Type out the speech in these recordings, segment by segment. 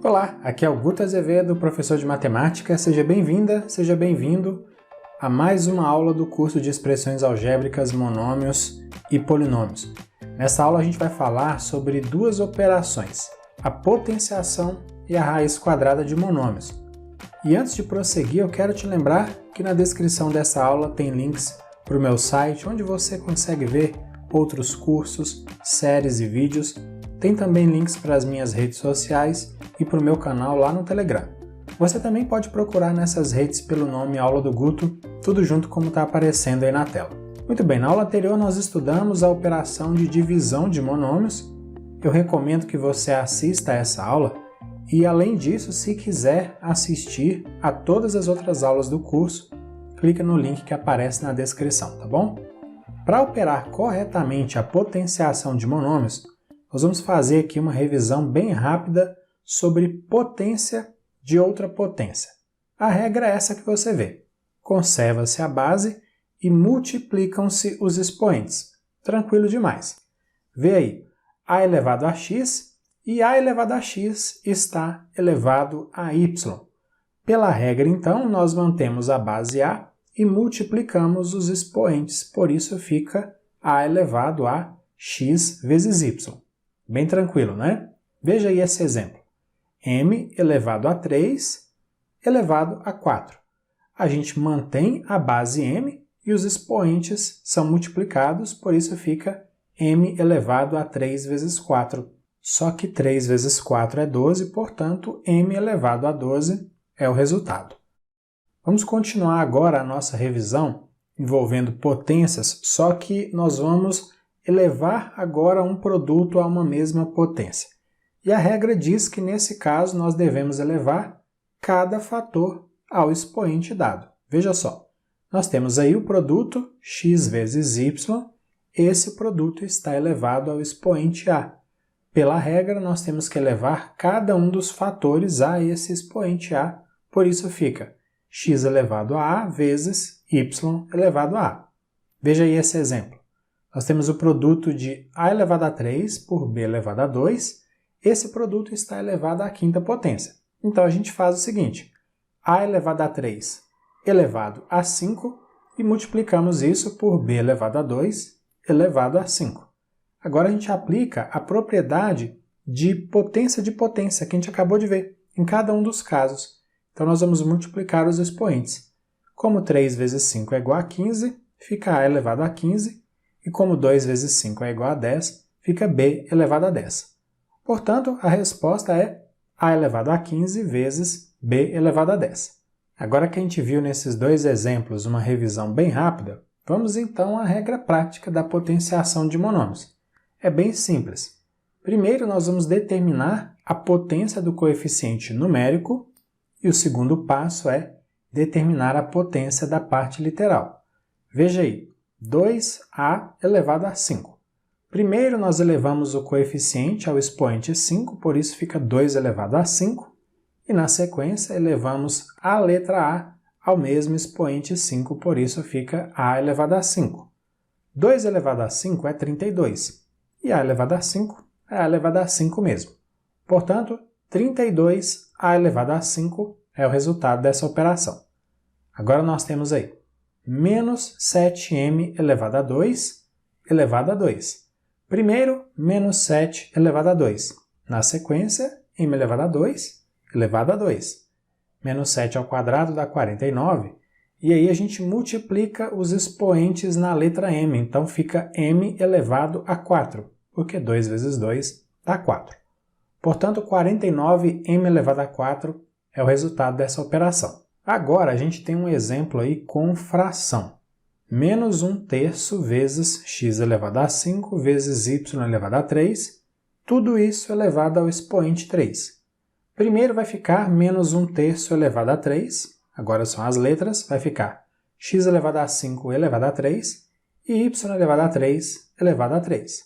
Olá, aqui é o Guto Azevedo, professor de matemática. Seja bem-vinda, seja bem-vindo a mais uma aula do curso de expressões algébricas, monômios e polinômios. Nessa aula a gente vai falar sobre duas operações, a potenciação e a raiz quadrada de monômios. E antes de prosseguir, eu quero te lembrar que na descrição dessa aula tem links para o meu site, onde você consegue ver outros cursos, séries e vídeos. Tem também links para as minhas redes sociais e para o meu canal lá no Telegram. Você também pode procurar nessas redes pelo nome Aula do Guto, tudo junto como está aparecendo aí na tela. Muito bem, na aula anterior nós estudamos a operação de divisão de monômios. Eu recomendo que você assista a essa aula e, além disso, se quiser assistir a todas as outras aulas do curso, clica no link que aparece na descrição, tá bom? Para operar corretamente a potenciação de monômios, nós vamos fazer aqui uma revisão bem rápida sobre potência de outra potência. A regra é essa que você vê. Conserva-se a base e multiplicam-se os expoentes. Tranquilo demais. Vê aí, a elevado a x e a elevado a x está elevado a y. Pela regra, então, nós mantemos a base a e multiplicamos os expoentes, por isso fica a elevado a x vezes y. Bem tranquilo, né? Veja aí esse exemplo. M elevado a 3 elevado a 4. A gente mantém a base m e os expoentes são multiplicados, por isso fica m elevado a 3 vezes 4. Só que 3 vezes 4 é 12, portanto, m elevado a 12 é o resultado. Vamos continuar agora a nossa revisão envolvendo potências, só que nós vamos elevar agora um produto a uma mesma potência. E a regra diz que, nesse caso, nós devemos elevar cada fator ao expoente dado. Veja só, nós temos aí o produto x vezes y, esse produto está elevado ao expoente a. Pela regra, nós temos que elevar cada um dos fatores a esse expoente a, por isso fica x elevado a a vezes y elevado a a. Veja aí esse exemplo. Nós temos o produto de a elevado a 3 por b elevado a 2, esse produto está elevado à quinta potência. Então, a gente faz o seguinte, a elevado a 3 elevado a 5 e multiplicamos isso por b elevado a 2 elevado a 5. Agora, a gente aplica a propriedade de potência que a gente acabou de ver em cada um dos casos. Então, nós vamos multiplicar os expoentes. Como 3 vezes 5 é igual a 15, fica a elevado a 15, e como 2 vezes 5 é igual a 10, fica b elevado a 10. Portanto, a resposta é a elevado a 15 vezes b elevado a 10. Agora que a gente viu nesses dois exemplos uma revisão bem rápida, vamos então à regra prática da potenciação de monômios. É bem simples. Primeiro, nós vamos determinar a potência do coeficiente numérico e o segundo passo é determinar a potência da parte literal. Veja aí, 2a elevado a 5. Primeiro, nós elevamos o coeficiente ao expoente 5, por isso fica 2 elevado a 5. E, na sequência, elevamos a letra a ao mesmo expoente 5, por isso fica a elevado a 5. 2 elevado a 5 é 32. E a elevado a 5 é a elevado a 5 mesmo. Portanto, 32 a elevado a 5 é o resultado dessa operação. Agora nós temos aí menos 7m elevado a 2 elevado a 2. Primeiro, menos 7 elevado a 2. Na sequência, m elevado a 2 elevado a 2. Menos 7 ao quadrado dá 49. E aí a gente multiplica os expoentes na letra m. Então fica m elevado a 4, porque 2 vezes 2 dá 4. Portanto, 49m elevado a 4 é o resultado dessa operação. Agora a gente tem um exemplo aí com fração. Menos 1/3 vezes x elevado a 5 vezes y elevado a 3, tudo isso elevado ao expoente 3. Primeiro vai ficar menos 1/3 elevado a 3, agora são as letras, vai ficar x elevado a 5 elevado a 3 e y elevado a 3 elevado a 3.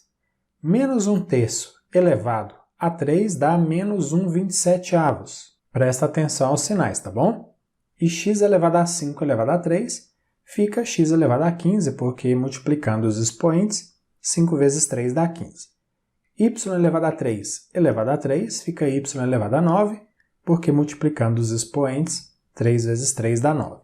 Menos 1/3 elevado a 3 dá menos 1/27. Presta atenção aos sinais, tá bom? E x elevado a 5 elevado a 3 fica x elevado a 15, porque multiplicando os expoentes, 5 vezes 3 dá 15. y elevado a 3 elevado a 3 fica y elevado a 9, porque multiplicando os expoentes, 3 vezes 3 dá 9.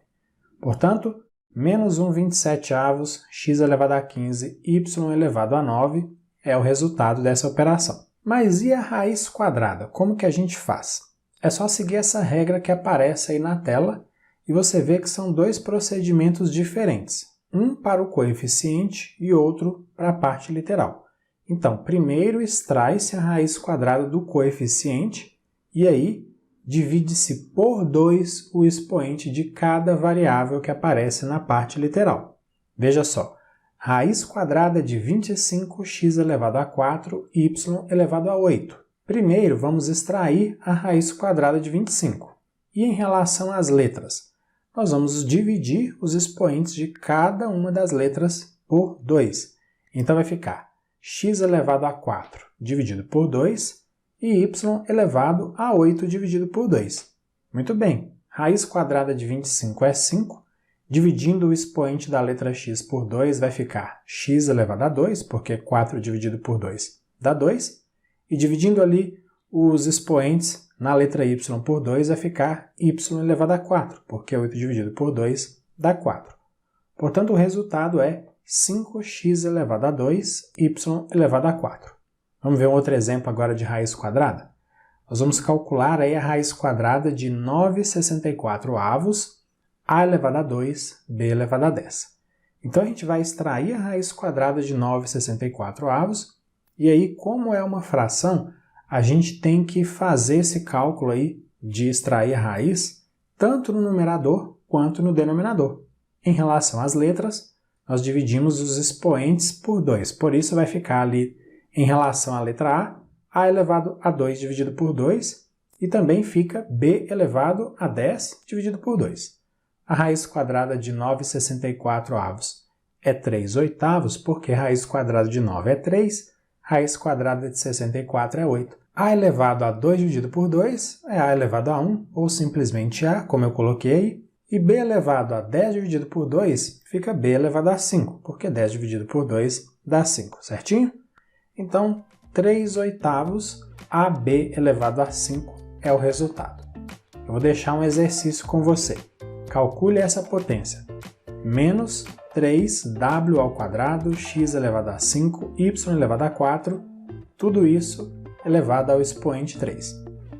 Portanto, menos 1/27, x elevado a 15, y elevado a 9 é o resultado dessa operação. Mas e a raiz quadrada? Como que a gente faz? É só seguir essa regra que aparece aí na tela e você vê que são dois procedimentos diferentes. Um para o coeficiente e outro para a parte literal. Então, primeiro extrai-se a raiz quadrada do coeficiente e aí divide-se por 2 o expoente de cada variável que aparece na parte literal. Veja só, raiz quadrada de 25x elevado a 4, y elevado a 8. Primeiro, vamos extrair a raiz quadrada de 25. E em relação às letras, nós vamos dividir os expoentes de cada uma das letras por 2. Então vai ficar x elevado a 4 dividido por 2 e y elevado a 8 dividido por 2. Muito bem, raiz quadrada de 25 é 5, dividindo o expoente da letra x por 2 vai ficar x elevado a 2, porque 4 dividido por 2 dá 2, e dividindo ali os expoentes na letra y por 2 vai ficar y elevado a 4, porque 8 dividido por 2 dá 4. Portanto, o resultado é 5x elevado a 2, y elevado a 4. Vamos ver um outro exemplo agora de raiz quadrada? Nós vamos calcular aí a raiz quadrada de 9/64, a elevado a 2, b elevado a 10. Então a gente vai extrair a raiz quadrada de 9/64 e aí, como é uma fração, a gente tem que fazer esse cálculo aí de extrair a raiz tanto no numerador quanto no denominador. Em relação às letras, nós dividimos os expoentes por 2, por isso vai ficar ali em relação à letra a elevado a 2 dividido por 2, e também fica b elevado a 10 dividido por 2. A raiz quadrada de 9/64 é 3/8, porque raiz quadrada de 9 é 3, raiz quadrada de 64 é 8. A elevado a 2 dividido por 2 é a elevado a 1, ou simplesmente a, como eu coloquei, e b elevado a 10 dividido por 2 fica b elevado a 5, porque 10 dividido por 2 dá 5, certinho? Então, 3/8 AB elevado a 5 é o resultado. Eu vou deixar um exercício com você. Calcule essa potência. Menos 3w ao quadrado, x elevado a 5, y elevado a 4, tudo isso elevado ao expoente 3.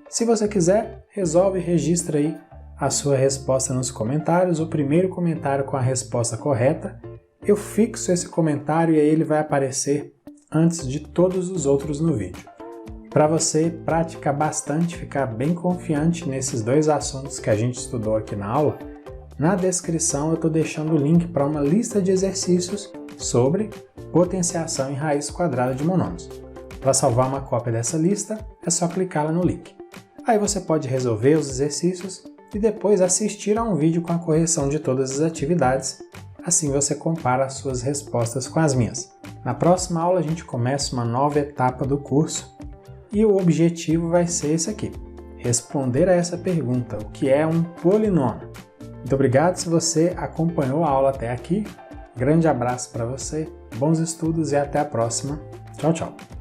Se você quiser, resolve e registra aí a sua resposta nos comentários. O primeiro comentário com a resposta correta, eu fixo esse comentário e aí ele vai aparecer antes de todos os outros no vídeo. Para você praticar bastante, ficar bem confiante nesses dois assuntos que a gente estudou aqui na aula, na descrição eu estou deixando o link para uma lista de exercícios sobre potenciação em raiz quadrada de monômios. Para salvar uma cópia dessa lista, é só clicar lá no link. Aí você pode resolver os exercícios e depois assistir a um vídeo com a correção de todas as atividades. Assim você compara as suas respostas com as minhas. Na próxima aula a gente começa uma nova etapa do curso e o objetivo vai ser esse aqui: responder a essa pergunta, o que é um polinômio? Muito obrigado se você acompanhou a aula até aqui. Grande abraço para você, bons estudos e até a próxima. Tchau, tchau!